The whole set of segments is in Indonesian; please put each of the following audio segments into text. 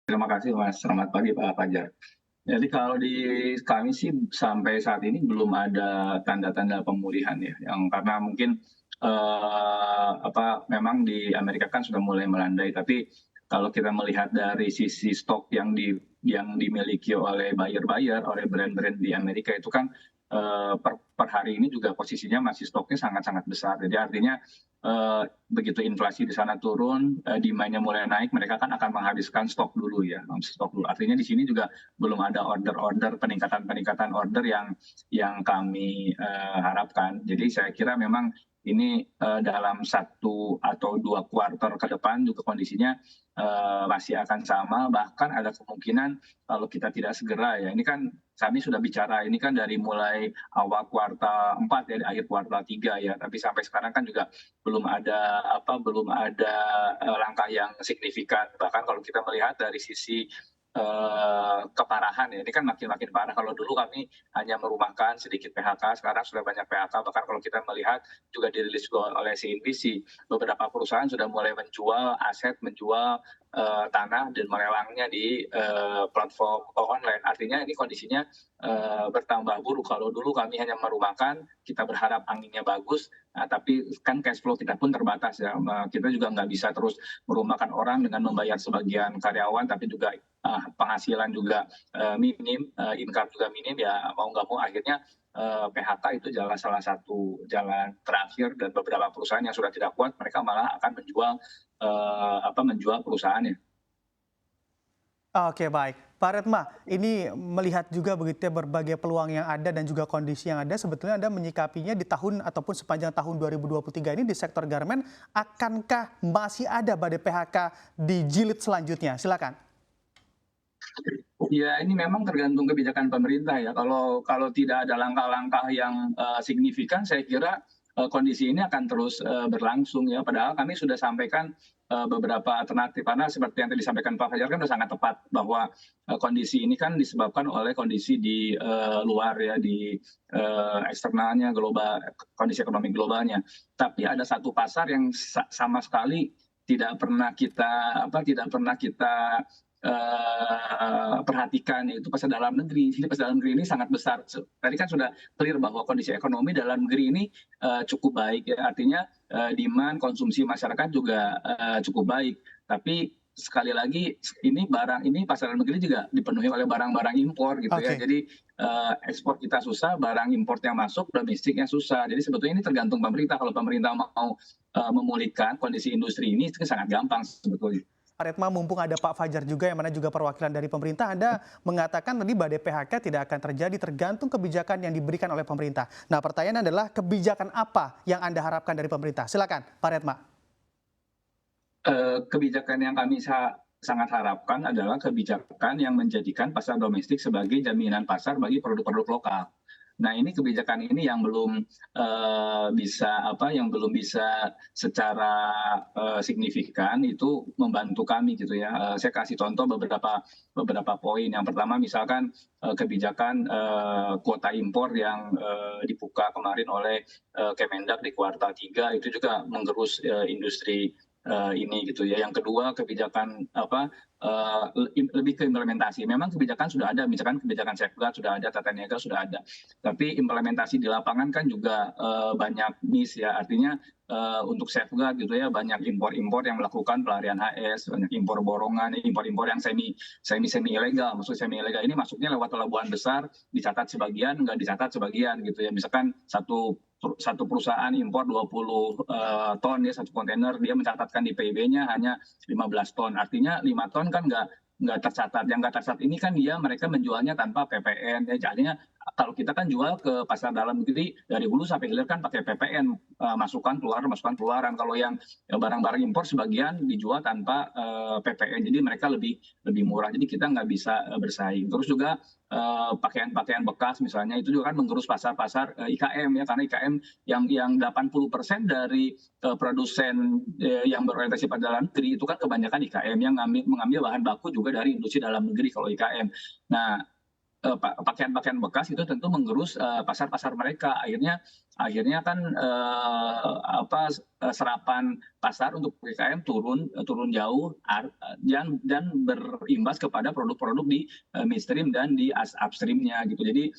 Terima kasih Mas, selamat pagi Pak Fajar. Jadi kalau di kami sih sampai saat ini belum ada tanda-tanda pemulihan ya, yang karena mungkin memang di Amerika kan sudah mulai melandai, tapi kalau kita melihat dari sisi stok yang dimiliki oleh buyer-buyer, oleh brand-brand di Amerika itu kan per hari ini juga posisinya masih stoknya sangat-sangat besar. Jadi artinya begitu inflasi di sana turun, demand-nya mulai naik, mereka kan akan menghabiskan stok dulu ya, stok dulu. Artinya di sini juga belum ada order-order peningkatan order yang kami harapkan. Jadi saya kira memang ini dalam 1 atau 2 kuartal ke depan juga kondisinya masih akan sama, bahkan ada kemungkinan kalau kita tidak segera ya, ini kan kami sudah bicara ini kan dari mulai awal kuartal 4 ya, akhir kuartal 3 ya, tapi sampai sekarang kan juga belum ada langkah yang signifikan. Bahkan kalau kita melihat dari sisi keparahan ya, ini kan makin-makin parah. Kalau dulu kami hanya merumahkan sedikit PHK, sekarang sudah banyak PHK. Bahkan kalau kita melihat juga dirilis juga oleh CNBC, beberapa perusahaan sudah mulai menjual aset, menjual tanah dan melelangnya di platform online. Artinya ini kondisinya bertambah buruk. Kalau dulu kami hanya merumahkan, kita berharap anginnya bagus, nah, tapi kan cash flow kita pun terbatas ya. Kita juga nggak bisa terus merumahkan orang dengan membayar sebagian karyawan, tapi juga penghasilan juga minim, income juga minim ya, mau nggak mau akhirnya PHK itu salah satu jalan terakhir, dan beberapa perusahaan yang sudah tidak kuat mereka malah akan menjual perusahaannya. Oke, baik. Pak Retma, ini melihat juga begitu ya berbagai peluang yang ada dan juga kondisi yang ada, sebetulnya Anda menyikapinya di tahun ataupun sepanjang tahun 2023 ini di sektor garmen, akankah masih ada badai PHK di jilid selanjutnya? Silakan. Ya, ini memang tergantung kebijakan pemerintah ya. Kalau tidak ada langkah-langkah yang signifikan, saya kira kondisi ini akan terus berlangsung ya. Padahal kami sudah sampaikan beberapa alternatif, karena seperti yang tadi disampaikan Pak Fajar kan sudah sangat tepat bahwa kondisi ini kan disebabkan oleh kondisi di luar ya, di eksternalnya, global, kondisi ekonomi globalnya. Tapi ada satu pasar yang sama sekali tidak pernah kita perhatikan, yaitu pasar dalam negeri. Jadi pasar dalam negeri ini sangat besar. Tadi kan sudah clear bahwa kondisi ekonomi dalam negeri ini cukup baik ya, artinya demand konsumsi masyarakat juga cukup baik. Tapi sekali lagi ini pasar dalam negeri juga dipenuhi oleh barang-barang impor gitu ya. Oke. Jadi ekspor kita susah, barang import yang masuk, domestiknya susah. Jadi sebetulnya ini tergantung pemerintah. Kalau pemerintah mau memulihkan kondisi industri ini itu sangat gampang sebetulnya. Pak Retma, mumpung ada Pak Fajar juga yang mana juga perwakilan dari pemerintah, Anda mengatakan tadi badai PHK tidak akan terjadi tergantung kebijakan yang diberikan oleh pemerintah. Nah, pertanyaan adalah kebijakan apa yang Anda harapkan dari pemerintah? Silakan, Pak Retma. Kebijakan yang kami sangat harapkan adalah kebijakan yang menjadikan pasar domestik sebagai jaminan pasar bagi produk-produk lokal. Nah, ini kebijakan ini yang belum bisa secara signifikan itu membantu kami gitu ya. Saya kasih contoh beberapa poin. Yang pertama misalkan kebijakan kuota impor yang dibuka kemarin oleh Kemendak di kuartal 3 itu juga menggerus industri ini gitu ya. Yang kedua kebijakan lebih ke implementasi. Memang kebijakan sudah ada, misalkan kebijakan safeguard sudah ada, tata niaga sudah ada. Tapi implementasi di lapangan kan juga banyak miss ya. Artinya untuk safeguard gitu ya, banyak impor-impor yang melakukan pelarian HS, banyak impor borongan, impor-impor yang semi ilegal. Maksud semi ilegal ini masuknya lewat pelabuhan besar, dicatat sebagian, nggak dicatat sebagian gitu ya. Misalkan satu perusahaan impor 20 ton ya, satu kontainer, dia mencatatkan di PIB-nya hanya 15 ton. Artinya 5 ton kan nggak tercatat. Yang nggak tercatat ini kan mereka menjualnya tanpa PPN ya. Jadinya kalau kita kan jual ke pasar dalam negeri dari hulu sampai hilir kan pakai PPN, masukan keluaran. Kalau yang barang-barang impor sebagian dijual tanpa PPN, jadi mereka lebih murah. Jadi kita nggak bisa bersaing. Terus juga pakaian-pakaian bekas misalnya itu juga kan menggerus pasar-pasar IKM ya, karena IKM yang 80% dari produsen yang berorientasi pada dalam negeri itu kan kebanyakan IKM yang mengambil bahan baku juga dari industri dalam negeri kalau IKM. Nah, pakaian-pakaian bekas itu tentu menggerus pasar-pasar mereka. Akhirnya akhirnya kan serapan pasar untuk PKM turun jauh dan berimbas kepada produk-produk di midstream dan di upstreamnya gitu. Jadi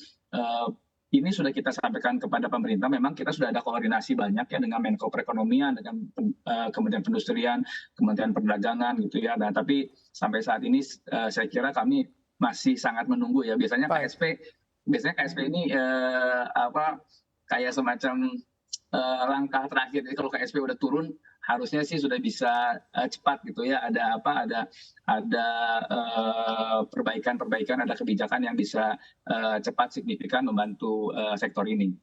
ini sudah kita sampaikan kepada pemerintah. Memang kita sudah ada koordinasi banyak ya dengan Menko Perekonomian, dengan Kementerian Perindustrian, Kementerian Perdagangan gitu ya. Nah, tapi sampai saat ini saya kira kami masih sangat menunggu ya. Biasanya KSP ini kayak semacam langkah terakhir. Jadi kalau KSP udah turun, harusnya sih sudah bisa cepat gitu ya. Ada perbaikan-perbaikan, ada kebijakan yang bisa cepat signifikan membantu sektor ini.